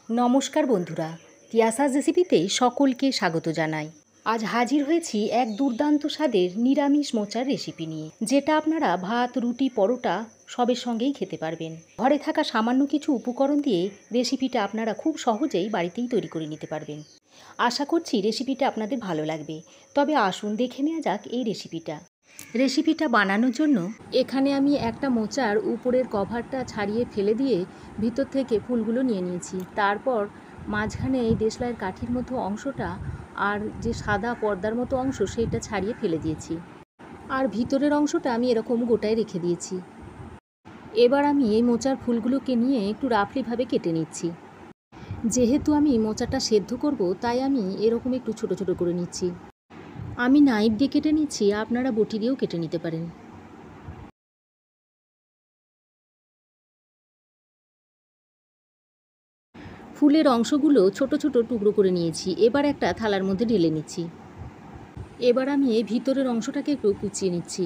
নমস্কার বন্ধুরা, তিয়াসাস রেসিপিতে সকলকে স্বাগত জানাই। আজ হাজির হয়েছি এক দুর্দান্ত স্বাদের নিরামিষ মোচার রেসিপি নিয়ে, যেটা আপনারা ভাত, রুটি, পরোটা সবের সঙ্গেই খেতে পারবেন। ঘরে থাকা সামান্য কিছু উপকরণ দিয়ে রেসিপিটা আপনারা খুব সহজেই বাড়িতেই তৈরি করে নিতে পারবেন। আশা করছি রেসিপিটা আপনাদের ভালো লাগবে। তবে আসুন দেখে নেওয়া যাক এই রেসিপিটা বানানোর জন্য এখানে আমি একটা মোচার উপরের কভারটা ছাড়িয়ে ফেলে দিয়ে ভিতর থেকে ফুলগুলো নিয়ে নিয়েছি। তারপর মাঝখানে এই দেশলাইয়ের কাঠির মতো অংশটা আর যে সাদা পর্দার মতো অংশ সেটা ছাড়িয়ে ফেলে দিয়েছি, আর ভিতরের অংশটা আমি এরকম গোটায় রেখে দিয়েছি। এবার আমি এই মোচার ফুলগুলোকে নিয়ে একটু রাফলিভাবে কেটে নিচ্ছি। যেহেতু আমি মোচাটা সেদ্ধ করব, তাই আমি এরকম একটু ছোট ছোট করে নিচ্ছি। আমি নাইফ দিয়ে কেটে নিচ্ছি, আপনারা বটি দিয়েও কেটে নিতে পারেন। ফুলের অংশগুলো ছোট ছোট টুকরো করে নিয়েছি। এবার একটা থালার মধ্যে ঢেলে নিচ্ছি। এবার আমি এই ভিতরের অংশটাকে একটু কুচিয়ে নিচ্ছি।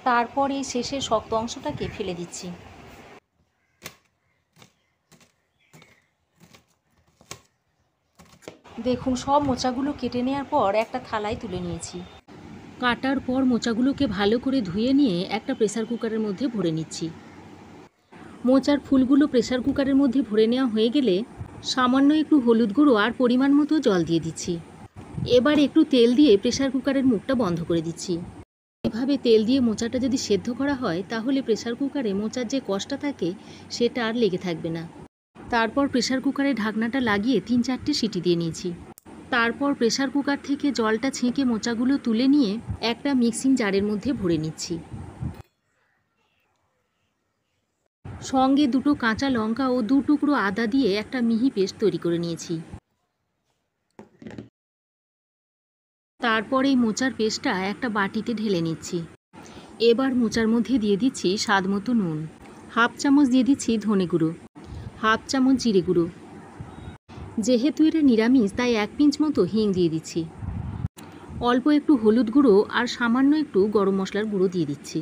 তারপর এই শেষের শক্ত অংশটাকে ফেলে দিচ্ছি। দেখুন, সব মোচাগুলো কেটে নেওয়ার পর একটা থালায় তুলে নিয়েছি। কাটার পর মোচাগুলোকে ভালো করে ধুয়ে নিয়ে একটা প্রেসার কুকারের মধ্যে ভরে নিচ্ছি। মোচার ফুলগুলো প্রেসার কুকারের মধ্যে ভরে নেওয়া হয়ে গেলে সামান্য একটু হলুদ গুঁড়ো আর পরিমাণ মতো জল দিয়ে দিচ্ছি। এবার একটু তেল দিয়ে প্রেসার কুকারের মুখটা বন্ধ করে দিচ্ছি। এভাবে তেল দিয়ে মোচাটা যদি সেদ্ধ করা হয়, তাহলে প্রেসার কুকারে মোচার যে কষটা থাকে সেটা আর লেগে থাকবে না। তারপর প্রেসার কুকারে ঢাকনাটা লাগিয়ে 3-4টে সিটি দিয়ে নিয়েছি। তারপর প্রেসার কুকার থেকে জলটা ছেঁকে মোচাগুলো তুলে নিয়ে একটা মিক্সিং জারের মধ্যে ভরে নিচ্ছি। সঙ্গে 2টো কাঁচা লঙ্কা ও 2 টুকরো আদা দিয়ে একটা মিহি পেস্ট তৈরি করে নিয়েছি। তারপর এই মোচার পেস্টটা একটা বাটিতে ঢেলে নিচ্ছি। এবার মোচার মধ্যে দিয়ে দিচ্ছি স্বাদ মতো নুন, হাফ চামচ দিয়ে দিচ্ছি ধনে গুঁড়ো, হাফ চামচ জিরে গুঁড়ো। যেহেতু এটা নিরামিষ, তাই 1 পিঞ্চ মতো হিং দিয়ে দিচ্ছি। অল্প একটু হলুদ গুঁড়ো আর সামান্য একটু গরম মশলার গুঁড়ো দিয়ে দিচ্ছি।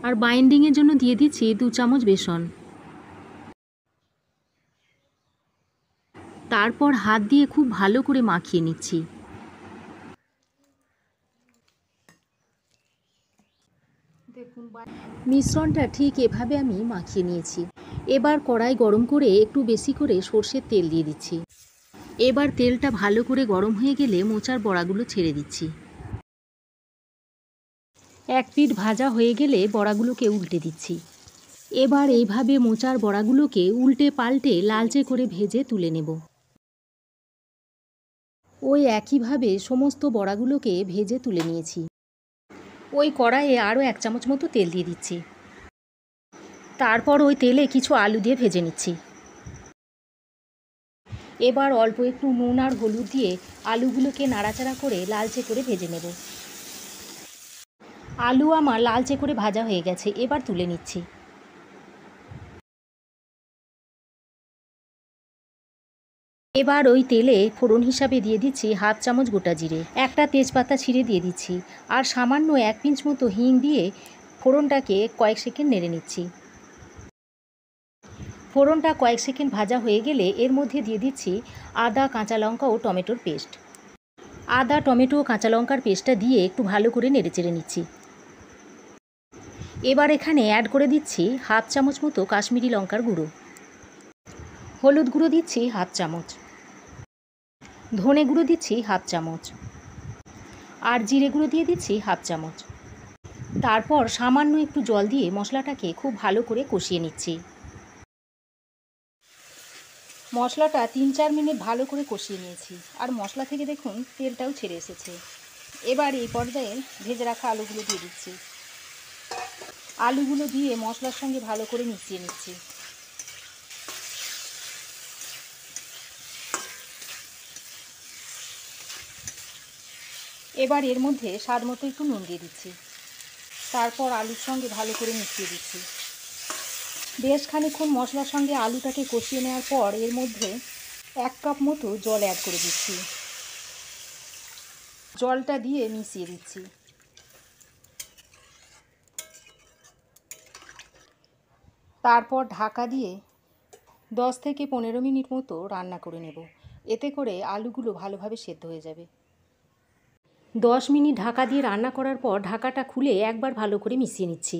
আর বাইন্ডিংয়ের জন্য দিয়ে দিচ্ছি 2 চামচ বেসন। তারপর হাত দিয়ে খুব ভালো করে মাখিয়ে নিচ্ছি। দেখুন, মিশ্রণটা ঠিক এভাবে আমি মাখিয়ে নিয়েছি। এবার কড়াই গরম করে একটু বেশি করে সর্ষের তেল দিয়ে দিচ্ছি। এবার তেলটা ভালো করে গরম হয়ে গেলে মোচার বড়াগুলো ছেড়ে দিচ্ছি। এক পিঠ ভাজা হয়ে গেলে বড়াগুলোকে উল্টে দিচ্ছি। এবার এইভাবে মোচার বড়াগুলোকে উল্টে পাল্টে লালচে করে ভেজে তুলে নেব। ওই একইভাবে সমস্ত বড়াগুলোকে ভেজে তুলে নিয়েছি। ওই কড়াইয়ে আরও 1 চামচ মতো তেল দিয়ে দিচ্ছি। তারপর ওই তেলে কিছু আলু দিয়ে ভেজে নিচ্ছি। এবার অল্প একটু নুন আর হলুদ দিয়ে আলুগুলোকে নাড়াচাড়া করে লালচে করে ভেজে নেব। আলু আমার লালচে করে ভাজা হয়ে গেছে, এবার তুলে নিচ্ছি। এবার ওই তেলে ফোড়ন হিসাবে দিয়ে দিচ্ছি হাফ চামচ গোটা জিরে, একটা তেজপাতা ছিঁড়ে দিয়ে দিচ্ছি, আর সামান্য 1 পিঞ্চ মতো হিং দিয়ে ফোড়নটাকে কয়েক সেকেন্ড নেড়ে নিচ্ছি। ফোড়নটা কয়েক সেকেন্ড ভাজা হয়ে গেলে এর মধ্যে দিয়ে দিচ্ছি আদা, কাঁচা লঙ্কা ও টমেটোর পেস্ট। আদা, টমেটো ও কাঁচা লঙ্কার পেস্টটা দিয়ে একটু ভালো করে নেড়েচেড়ে নিচ্ছি। এবার এখানে অ্যাড করে দিচ্ছি হাফ চামচ মতো কাশ্মীরি লঙ্কার গুঁড়ো, হলুদ গুঁড়ো দিচ্ছি হাফ চামচ, ধনে গুঁড়ো দিচ্ছি হাফ চামচ, আর জিরে গুঁড়ো দিয়ে দিচ্ছি হাফ চামচ। তারপর সামান্য একটু জল দিয়ে মশলাটাকে খুব ভালো করে কষিয়ে নিচ্ছি। মশলাটা 3-4 মিনিট ভালো করে কষিয়ে নিয়েছি, আর মশলা থেকে দেখুন তেলটাও ছেড়ে এসেছে। এবার এই পর্যায়ে ভেজে রাখা আলুগুলো দিয়ে দিচ্ছি। আলুগুলো দিয়ে মশলার সঙ্গে ভালো করে মিশিয়ে নিচ্ছি। এবার এর মধ্যে স্বাদ মতো একটু নুন দিয়ে দিচ্ছি। তারপর আলুর সঙ্গে ভালো করে মিশিয়ে দিচ্ছি। বেশ খানিকক্ষণ মশলার সঙ্গে আলুটাকে কষিয়ে নেওয়ার পর এর মধ্যে 1 কাপ মতো জল অ্যাড করে দিচ্ছি। জলটা দিয়ে মিশিয়ে দিচ্ছি। তারপর ঢাকা দিয়ে 10 থেকে 15 মিনিট মতো রান্না করে নেব। এতে করে আলুগুলো ভালোভাবে সেদ্ধ হয়ে যাবে। 10 মিনিট ঢাকা দিয়ে রান্না করার পর ঢাকাটা খুলে একবার ভালো করে মিশিয়ে নিচ্ছি।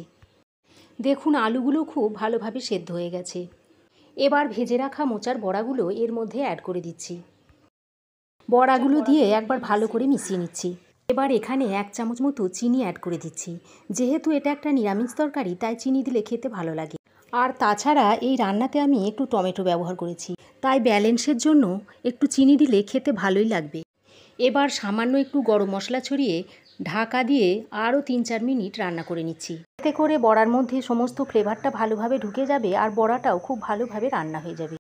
দেখুন আলুগুলো খুব ভালোভাবে সেদ্ধ হয়ে গেছে। এবার ভেজে রাখা মোচার বড়াগুলো এর মধ্যে অ্যাড করে দিচ্ছি। বড়াগুলো দিয়ে একবার ভালো করে মিশিয়ে নিচ্ছি। এবার এখানে 1 চামচ মতো চিনি অ্যাড করে দিচ্ছি। যেহেতু এটা একটা নিরামিষ তরকারি তাই চিনি দিলে খেতে ভালো লাগে। আর তাছাড়া এই রান্নাতে আমি একটু টমেটো ব্যবহার করেছি, তাই ব্যালেন্সের জন্য একটু চিনি দিলে খেতে ভালোই লাগবে। এবার সামান্য একটু গরম মশলা ছড়িয়ে ঢাকা দিয়ে আরও 3-4 মিনিট রান্না করে নিচ্ছি। এতে করে বড়ার মধ্যে সমস্ত ফ্লেভারটা ভালোভাবে ঢুকে যাবে আর বড়াটাও খুব ভালোভাবে রান্না হয়ে যাবে।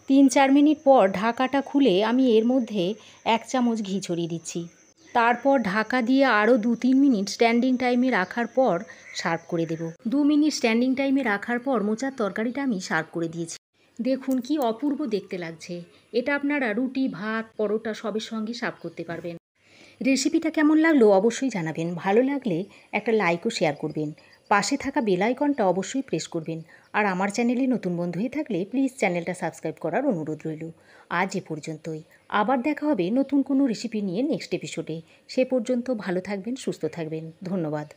3-4 মিনিট পর ঢাকাটা খুলে আমি এর মধ্যে 1 চামচ ঘি ছড়িয়ে দিচ্ছি। তারপর ঢাকা দিয়ে আরও 2-3 মিনিট স্ট্যান্ডিং টাইমে রাখার পর সার্ভ করে দেব। 2 মিনিট স্ট্যান্ডিং টাইমে রাখার পর মোচার তরকারিটা আমি সার্ভ করে দিয়েছি। দেখুন কি অপূর্ব দেখতে লাগছে। এটা আপনারা রুটি, ভাত, পরোটা সবের সঙ্গে সার্ভ করতে পারবেন। রেসিপিটা কেমন লাগলো অবশ্যই জানাবেন। ভালো লাগলে একটা লাইক ও শেয়ার করবেন। পাশে থাকা বেল আইকনটা অবশ্যই প্রেস করবেন। আর আমার চ্যানেলে নতুন বন্ধু হয়ে থাকলে প্লিজ চ্যানেলটা সাবস্ক্রাইব করার অনুরোধ রইল। আজ এ পর্যন্তই। আবার দেখা হবে নতুন কোনো রেসিপি নিয়ে নেক্সট এপিসোডে। সে পর্যন্ত ভালো থাকবেন, সুস্থ থাকবেন। ধন্যবাদ।